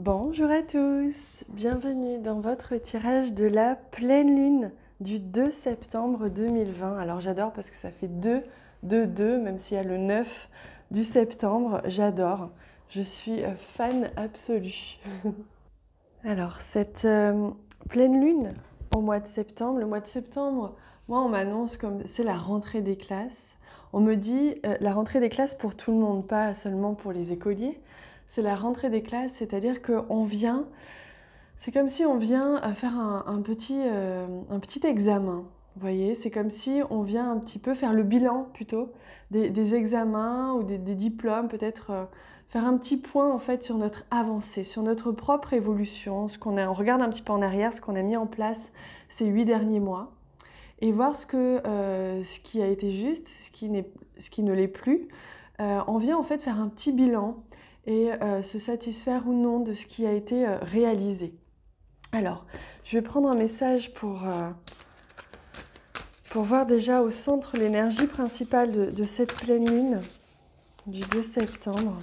Bonjour à tous, bienvenue dans votre tirage de la pleine lune du 2 septembre 2020. Alors j'adore parce que ça fait 2, 2, 2, même s'il y a le 9 du septembre, j'adore. Je suis fan absolue. Alors cette pleine lune au mois de septembre, le mois de septembre, moi on m'annonce comme c'est la rentrée des classes. On me dit la rentrée des classes pour tout le monde, pas seulement pour les écoliers. C'est la rentrée des classes, c'est-à-dire qu'on vient, c'est comme si on vient faire un petit examen. Vous voyez, c'est comme si on vient un petit peu faire le bilan plutôt des examens ou des diplômes, peut-être faire un petit point en fait sur notre avancée, sur notre propre évolution, on regarde un petit peu en arrière, ce qu'on a mis en place ces 8 derniers mois et voir ce qui a été juste, ce qui ne l'est plus. On vient en fait faire un petit bilan et se satisfaire ou non de ce qui a été réalisé. Alors, je vais prendre un message pour voir déjà au centre l'énergie principale de cette pleine lune du 2 septembre.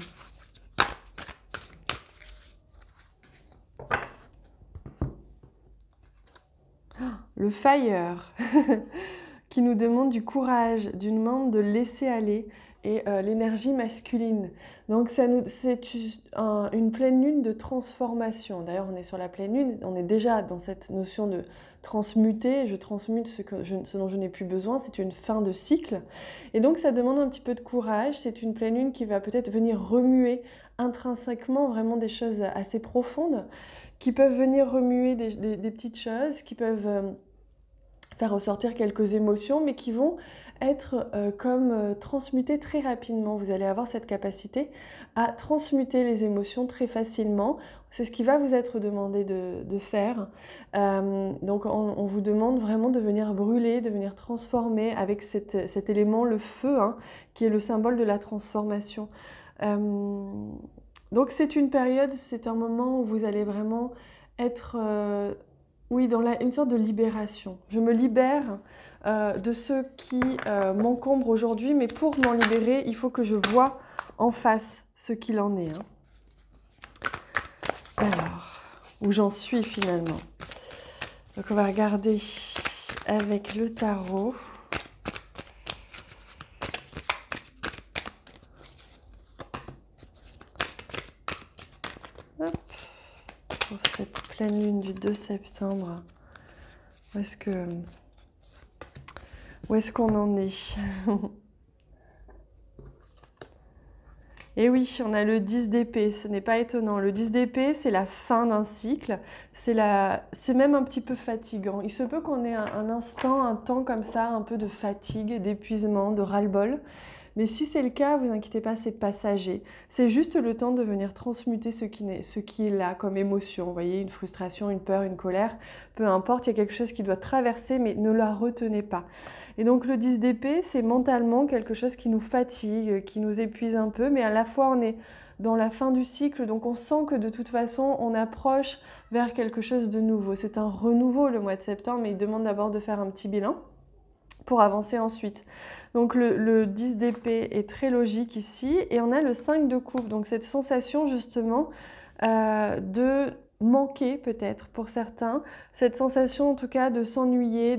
Le Fire qui nous demande du courage, nous demande de laisser aller et l'énergie masculine. Donc c'est une pleine lune de transformation. D'ailleurs, on est sur la pleine lune, on est déjà dans cette notion de transmuter. Je transmute ce dont je n'ai plus besoin, c'est une fin de cycle. Et donc ça demande un petit peu de courage. C'est une pleine lune qui va peut-être venir remuer intrinsèquement vraiment des choses assez profondes, qui peuvent venir remuer des petites choses, qui peuvent faire ressortir quelques émotions, mais qui vont être transmutées très rapidement. Vous allez avoir cette capacité à transmuter les émotions très facilement. C'est ce qui va vous être demandé de faire. Donc on vous demande vraiment de venir brûler, de venir transformer avec cet élément, le feu, hein, qui est le symbole de la transformation. Donc c'est une période, c'est un moment où vous allez vraiment être... oui, dans une sorte de libération. Je me libère de ce qui m'encombre aujourd'hui, mais pour m'en libérer, il faut que je voie en face ce qu'il en est. Hein. Alors, où j'en suis finalement. Donc on va regarder avec le tarot. Hop. Pour cette pleine lune du 2 septembre. Où est-ce qu'on en est? Et oui, on a le 10 d'épée, ce n'est pas étonnant. Le 10 d'épée, c'est la fin d'un cycle, c'est même un petit peu fatigant. Il se peut qu'on ait un temps comme ça, un peu de fatigue, d'épuisement, de ras-le-bol. Mais si c'est le cas, vous inquiétez pas, c'est passager. C'est juste le temps de venir transmuter ce qui est là comme émotion. Vous voyez, une frustration, une peur, une colère, peu importe, il y a quelque chose qui doit traverser, mais ne la retenez pas. Et donc le 10 d'épée, c'est mentalement quelque chose qui nous fatigue, qui nous épuise un peu, mais à la fois on est dans la fin du cycle, donc on sent que de toute façon on approche vers quelque chose de nouveau. C'est un renouveau le mois de septembre, mais il demande d'abord de faire un petit bilan pour avancer ensuite. Donc le 10 d'épée est très logique ici, et on a le 5 de coupe, donc cette sensation justement de manquer peut-être pour certains, cette sensation en tout cas de s'ennuyer,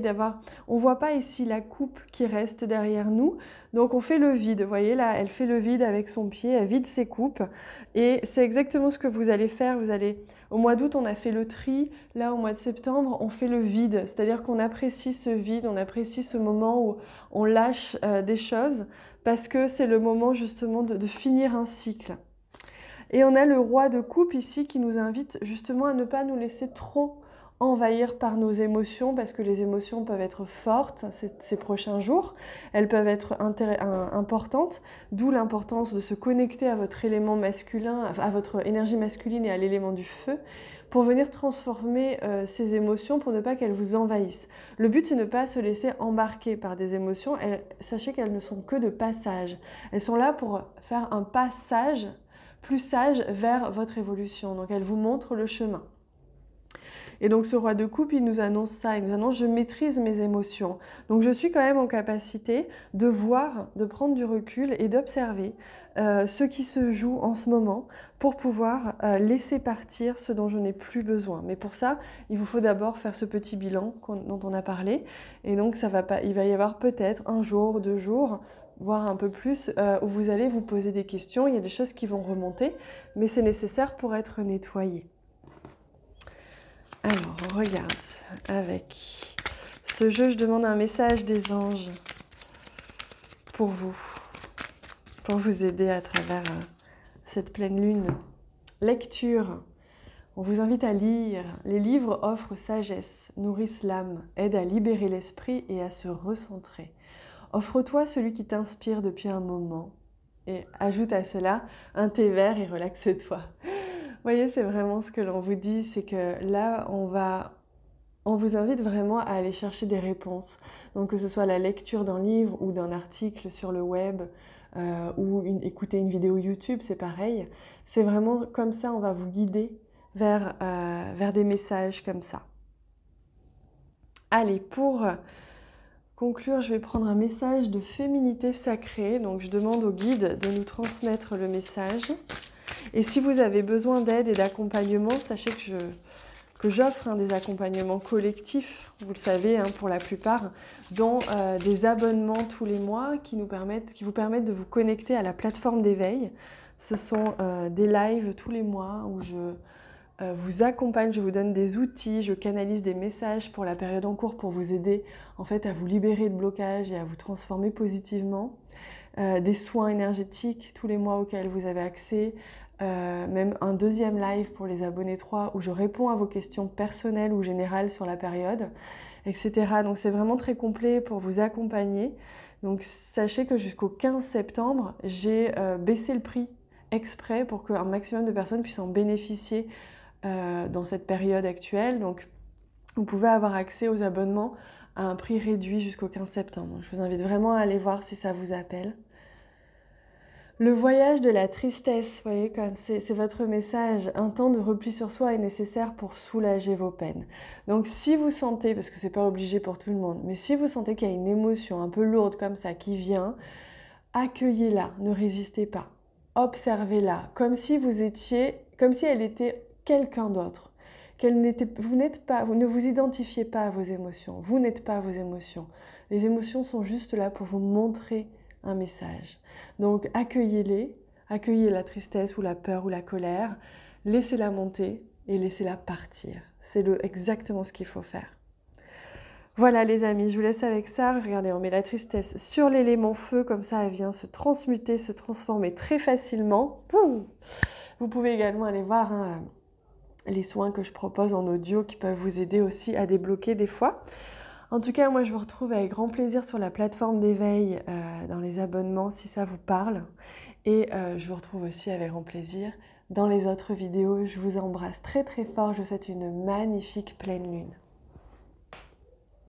on voit pas ici la coupe qui reste derrière nous, donc on fait le vide, vous voyez là, elle fait le vide avec son pied, elle vide ses coupes, et c'est exactement ce que vous allez faire. Au mois d'août on a fait le tri, là au mois de septembre on fait le vide, c'est-à-dire qu'on apprécie ce vide, on apprécie ce moment où on lâche des choses, parce que c'est le moment justement de finir un cycle. Et on a le roi de coupe ici qui nous invite justement à ne pas nous laisser trop envahir par nos émotions, parce que les émotions peuvent être fortes ces prochains jours, elles peuvent être importantes, d'où l'importance de se connecter à votre élément masculin, à votre énergie masculine et à l'élément du feu, pour venir transformer ces émotions, pour ne pas qu'elles vous envahissent. Le but, c'est de ne pas se laisser embarquer par des émotions. Sachez qu'elles ne sont que de passage. Elles sont là pour faire un passage plus sage vers votre évolution. Donc elles vous montrent le chemin. Et donc ce roi de coupe, il nous annonce ça, il nous annonce je maîtrise mes émotions. Donc je suis quand même en capacité de voir, de prendre du recul et d'observer ce qui se joue en ce moment pour pouvoir laisser partir ce dont je n'ai plus besoin. Mais pour ça, il vous faut d'abord faire ce petit bilan dont on a parlé. Et donc il va y avoir peut-être un jour, 2 jours, voire un peu plus, où vous allez vous poser des questions. Il y a des choses qui vont remonter, mais c'est nécessaire pour être nettoyé. Alors, on regarde avec ce jeu, je demande un message des anges pour vous aider à travers cette pleine lune. Lecture. On vous invite à lire. Les livres offrent sagesse, nourrissent l'âme, aident à libérer l'esprit et à se recentrer. Offre-toi celui qui t'inspire depuis un moment et ajoute à cela un thé vert et relaxe-toi. Vous voyez, c'est vraiment ce que l'on vous dit, c'est que là, on vous invite vraiment à aller chercher des réponses. Donc que ce soit la lecture d'un livre ou d'un article sur le web ou écouter une vidéo YouTube, c'est pareil. C'est vraiment comme ça, on va vous guider vers des messages comme ça. Allez, pour conclure, je vais prendre un message de féminité sacrée. Donc je demande au guide de nous transmettre le message. Et si vous avez besoin d'aide et d'accompagnement, sachez que j'offre des accompagnements collectifs, vous le savez, pour la plupart, dont des abonnements tous les mois qui vous permettent de vous connecter à la plateforme d'éveil. Ce sont des lives tous les mois où je vous accompagne, je vous donne des outils, je canalise des messages pour la période en cours pour vous aider en fait à vous libérer de blocages et à vous transformer positivement. Des soins énergétiques tous les mois auxquels vous avez accès, même un deuxième live pour les abonnés 3 où je réponds à vos questions personnelles ou générales sur la période, etc. Donc c'est vraiment très complet pour vous accompagner. Donc sachez que jusqu'au 15 septembre, j'ai baissé le prix exprès pour qu'un maximum de personnes puissent en bénéficier dans cette période actuelle. Donc vous pouvez avoir accès aux abonnements à un prix réduit jusqu'au 15 septembre. Je vous invite vraiment à aller voir si ça vous appelle. Le voyage de la tristesse, vous voyez, comme c'est votre message, un temps de repli sur soi est nécessaire pour soulager vos peines. Donc si vous sentez, parce que c'est pas obligé pour tout le monde, mais si vous sentez qu'il y a une émotion un peu lourde comme ça qui vient, accueillez-la, ne résistez pas. Observez-la, comme si elle était quelqu'un d'autre. Vous ne vous identifiez pas à vos émotions, vous n'êtes pas vos émotions. Les émotions sont juste là pour vous montrer un message. Donc accueillez-les, accueillez la tristesse ou la peur ou la colère, laissez-la monter et laissez-la partir. C'est exactement ce qu'il faut faire. Voilà les amis, je vous laisse avec ça. Regardez, on met la tristesse sur l'élément feu, comme ça elle vient se transmuter, se transformer très facilement. Poum. Vous pouvez également aller voir les soins que je propose en audio qui peuvent vous aider aussi à débloquer des fois. En tout cas, moi je vous retrouve avec grand plaisir sur la plateforme d'éveil dans les abonnements si ça vous parle. Et je vous retrouve aussi avec grand plaisir dans les autres vidéos. Je vous embrasse très très fort, je vous souhaite une magnifique pleine lune.